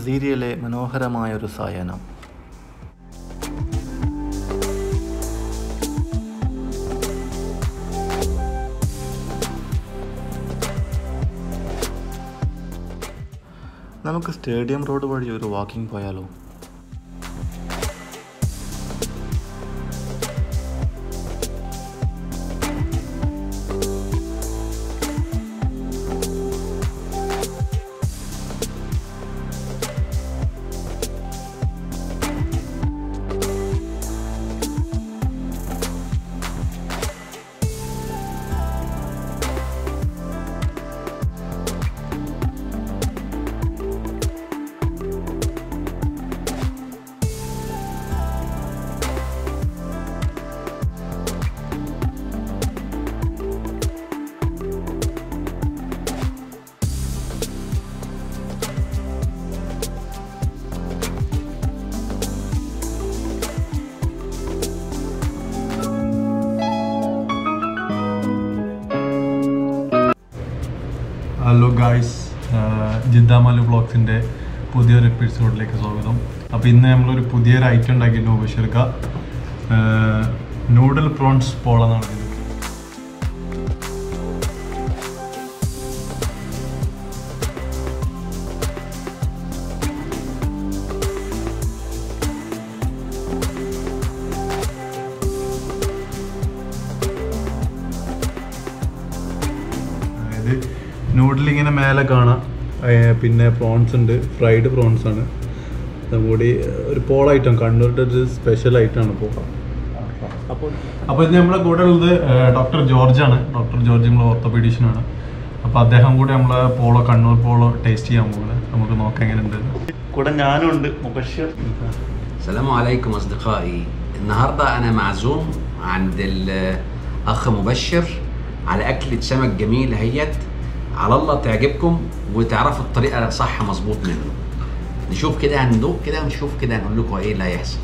വസീരിയയിലെ മനോഹരമായൊരു സായാഹ്നം. നമുക്ക് stadium road വഴി ഒരു വാക്കിംഗ് പോയാലോ? ഹലോ ഗായ്സ്, ജിദ്ദ മലു വ്ളോഗ്സിൻ്റെ പുതിയൊരു എപ്പിസോഡിലേക്ക് സ്വാഗതം. അപ്പോൾ ഇന്ന് നമ്മളൊരു പുതിയൊരു ഐറ്റം ഉണ്ടാക്കിയിട്ട് ബഷീർക്ക നൂഡിൽ പ്രോൺസ് പോള എന്നാണ്. നൂഡിലിങ്ങനെ മേലെ കാണാം, പിന്നെ പ്രോൺസ് ഉണ്ട്, ഫ്രൈഡ് പ്രോൺസ് ആണ്. അതുകൂടി ഒരു പോള ഐറ്റം, കണ്ണൂരിൻ്റെ ഒരു സ്പെഷ്യൽ ഐറ്റമാണ് അപ്പോൾ ഇത് നമ്മളെ കൂടെ ഉള്ളത് ഡോക്ടർ ജോർജാണ്. ഡോക്ടർ ജോർജ് നമ്മൾ ഓർത്തോപീഡീഷ്യനാണ്. അപ്പോൾ അദ്ദേഹം കൂടെ നമ്മളെ പോളോ, കണ്ണൂർ പോളോ ടേസ്റ്റ് ചെയ്യാൻ പോകുന്നത്. നമുക്ക് നോക്കാം എങ്ങനെയുണ്ട്. കൂടെ ഞാനും ഉണ്ട്, Mubashir. السلام عليكم أصدقائي. النهاردة أنا معزوم عند الأخ مبشر على أكلة سمك جميل هيت، على الله تعجبكم وتعرفوا الطريقة صح مظبوط منه. نشوف كده، هندوق كده ونشوف كده، هنقول لكم ايه اللي هيحصل.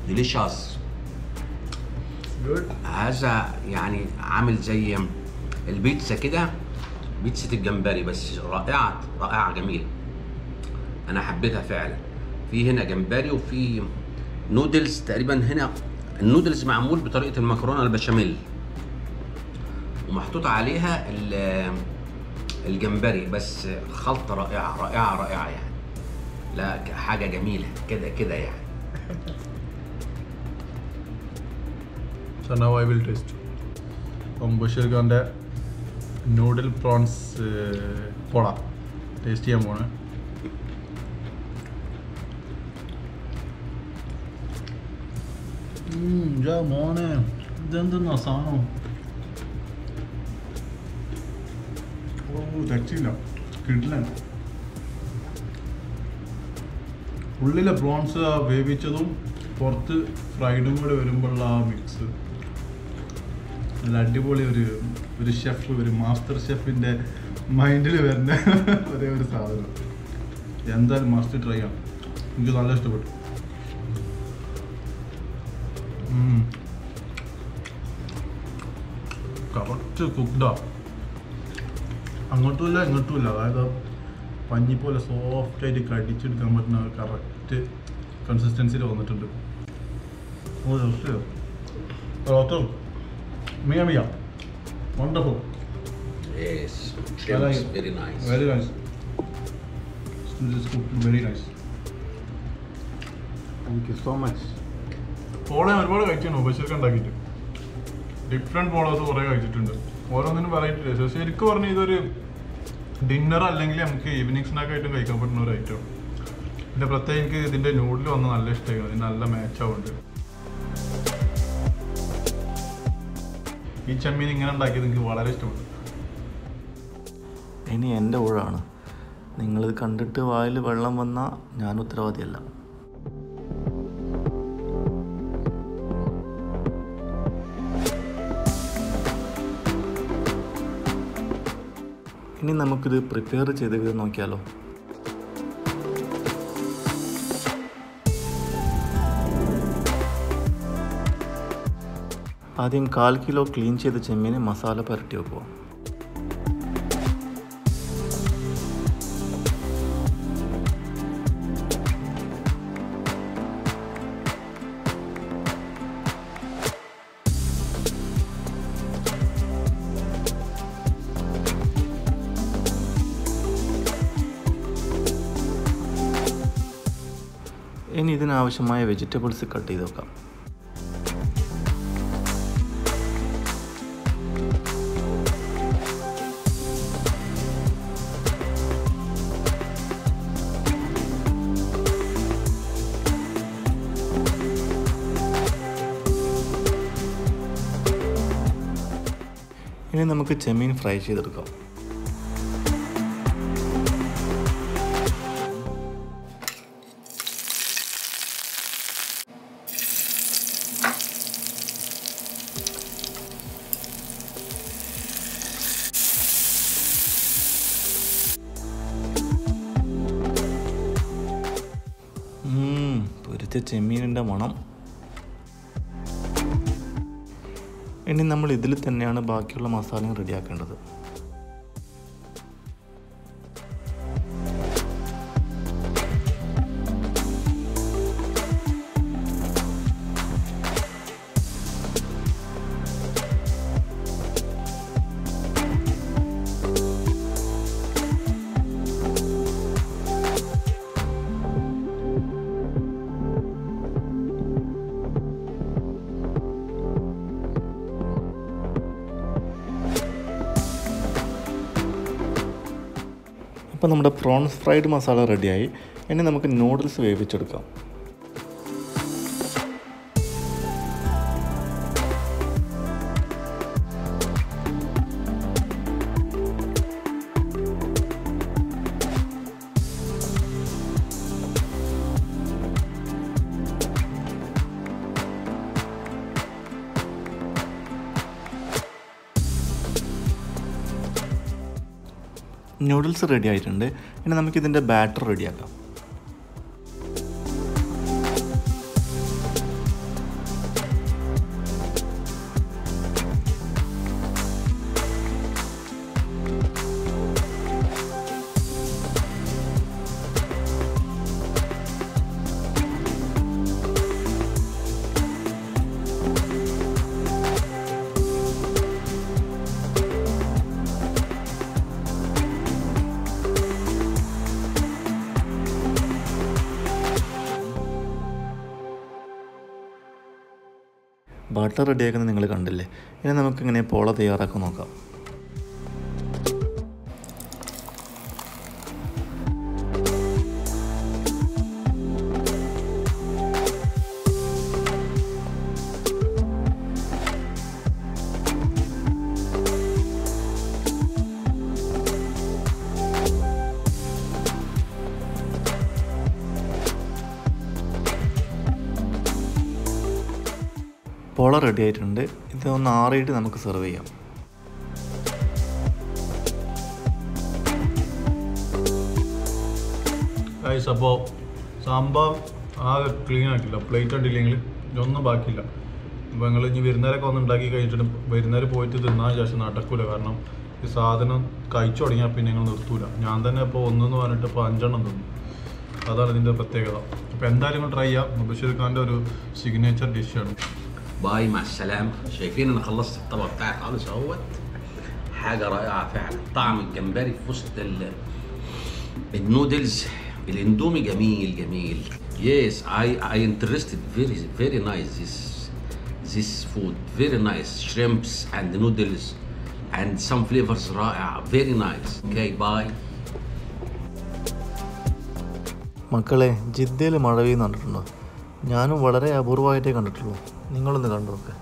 ديليشاس جود. هذا يعني عامل زي البيتزا كده، بيتزا الجمبري، بس رائعة رائعة جميلة. أنا حبيتها فعلا. في هنا جمبري وفي نودلز تقريبا. هنا النودلز معمول بطريقة المكرونة البشاميل ومحطوط عليها الجمبري، بس خلطة رائعة رائعة رائعة يعني. لا حاجة جميلة كده كده يعني. So now I will taste. Basheer ഖാൻ്റെ നൂഡിൽ പ്രോൺസ് പോള ടേസ്റ്റ് ചെയ്യാൻ പോണേ. മോനെ, ഇതെന്തെന്നാ സാധനം? രക്ഷയില്ല, കിടിലൻ. ഉള്ളിലെ പ്രോൺസ് വേവിച്ചതും പുറത്ത് ഫ്രൈഡും കൂടെ വരുമ്പോഴുള്ള ആ മിക്സ് നല്ല അടിപൊളി. ഒരു ഷെഫ്, ഒരു മാസ്റ്റർ ഷെഫിൻ്റെ മൈൻഡിൽ വരുന്ന ഒരേ ഒരു സാധനം. എന്തായാലും മസ്റ്റ് ട്രൈ ആണ്. എനിക്ക് നല്ല ഇഷ്ടപ്പെട്ടു. കറക്റ്റ് കുക്ക്ഡാ, അങ്ങോട്ടുമില്ല ഇങ്ങോട്ടുമില്ല. അതായത് പഞ്ഞി പോലെ സോഫ്റ്റായിട്ട് കടിച്ചെടുക്കാൻ പറ്റുന്ന കറക്റ്റ് കൺസിസ്റ്റൻസിയിൽ വന്നിട്ടുണ്ട്. ഓ ഡോക്ടർ, മിയ മിയ, wonderful. Yes, very nice. Very nice. This is cooked very nice. Thank you so much. പോള ഒരുപാട് കഴിച്ചാണ് ബഷീർക്ക് ഉണ്ടാക്കിയിട്ട്. ഡിഫറെൻറ്റ് പോളോസ് കുറേ കഴിച്ചിട്ടുണ്ട്. ഓരോന്നിനും വെറൈറ്റി ടേസ്റ്റ്. ശരിക്കും പറഞ്ഞാൽ ഇതൊരു ഡിന്നർ അല്ലെങ്കിൽ നമുക്ക് ഈവനിങ് സ്നാക്കായിട്ടും കഴിക്കാൻ പറ്റുന്ന ഒരു ഐറ്റം. പിന്നെ പ്രത്യേകം എനിക്ക് ഇതിൻ്റെ നൂഡിൽ വന്ന് നല്ല ഇഷ്ടമായി. അതിന് നല്ല മാച്ച് ആവുന്നുണ്ട്. ഈ ചെമ്മീൻ ഇങ്ങനെ ഉണ്ടാക്കിയത് എനിക്ക് വളരെ ഇഷ്ടപ്പെട്ടു. ഇനി എൻ്റെ ഊഴാണ്. നിങ്ങളിത് കണ്ടിട്ട് വായിൽ വെള്ളം വന്നാൽ ഞാൻ ഉത്തരവാദിയല്ല. ഇനി നമുക്കിത് പ്രിപ്പയർ ചെയ്ത് നോക്കിയാലോ. ആദ്യം 1/4 കിലോ ക്ലീൻ ചെയ്ത ചെമ്മീൻ മസാല പുരട്ടി വെക്കുക. ഇനി ഇതിനാവശ്യമായ വെജിറ്റബിൾസ് കട്ട് ചെയ്ത് വെക്കാം. ഇനി നമുക്ക് ചെമ്മീൻ ഫ്രൈ ചെയ്തെടുക്കാം. പൊരിച്ച ചെമ്മീനിൻ്റെ മണം. ഇനി നമ്മൾ ഇതിൽ തന്നെയാണ് ബാക്കിയുള്ള മസാലയും റെഡിയാക്കേണ്ടത്. അപ്പോൾ നമ്മുടെ പ്രോൺസ് ഫ്രൈഡ് മസാല റെഡിയായി. ഇനി നമുക്ക് നൂഡിൽസ് വേവിച്ചെടുക്കാം. നൂഡിൽസ് റെഡി ആയിട്ടുണ്ട്. ഇനി നമുക്കിതിൻ്റെ ബാറ്റർ റെഡിയാക്കാം. ബാറ്റർ റെഡിയാക്കുന്നത് നിങ്ങൾ കണ്ടില്ലേ. ഇനി നമുക്കിങ്ങനെ പോള തയ്യാറാക്കാൻ നോക്കാം. പോള റെഡി ആയിട്ടുണ്ട്. ഇത് ഒന്ന് ആറിയിട്ട് നമുക്ക് സെർവ് ചെയ്യാം. അപ്പോൾ സംഭവം ആകെ ക്ലീൻ ആക്കില്ല, പ്ലേറ്റ് ഉണ്ടില്ലെങ്കിൽ ഇതൊന്നും ബാക്കിയില്ല. അപ്പോൾ നിങ്ങൾ ഇനി വിരുന്നേരൊക്കെ വന്ന് ഉണ്ടാക്കി കഴിച്ചിട്ട് വിരുന്നേരം പോയിട്ട് തിന്നാൻ ശേഷം നടക്കൂല. കാരണം ഈ സാധനം കഴിച്ചു തുടങ്ങിയാൽ പിന്നെ നിങ്ങൾ നിർത്തൂല. ഞാൻ തന്നെ ഇപ്പോൾ 1 പറഞ്ഞിട്ട് ഇപ്പോൾ 5 തിന്നു. അതാണ് ഇതിൻ്റെ പ്രത്യേകത. അപ്പോൾ എന്തായാലും നിങ്ങൾ ട്രൈ ചെയ്യാം. ബഷീർ ഖാൻ്റെ ഒരു സിഗ്നേച്ചർ ഡിഷാണ്. باي مع السلامة. شايفين انا خلصت الطبق بتاعي خالص اهوت. حاجة رائعة فعلا. طعم الجمبري في وسط النودلز. الاندومي جميل جميل. Yes, I interested very nice this food. Very nice. Shrimps and noodles and some flavors رائع. Very nice. Okay, bye. മക്കളെ, ജിദ്ദയിൽ മഴ പെയ്യുന്നുണ്ടോ? ഞാനും വളരെ അപൂർവമായിട്ടേ കണ്ടിട്ടുള്ളൂ. നിങ്ങളൊന്ന് കണ്ടു നോക്ക്.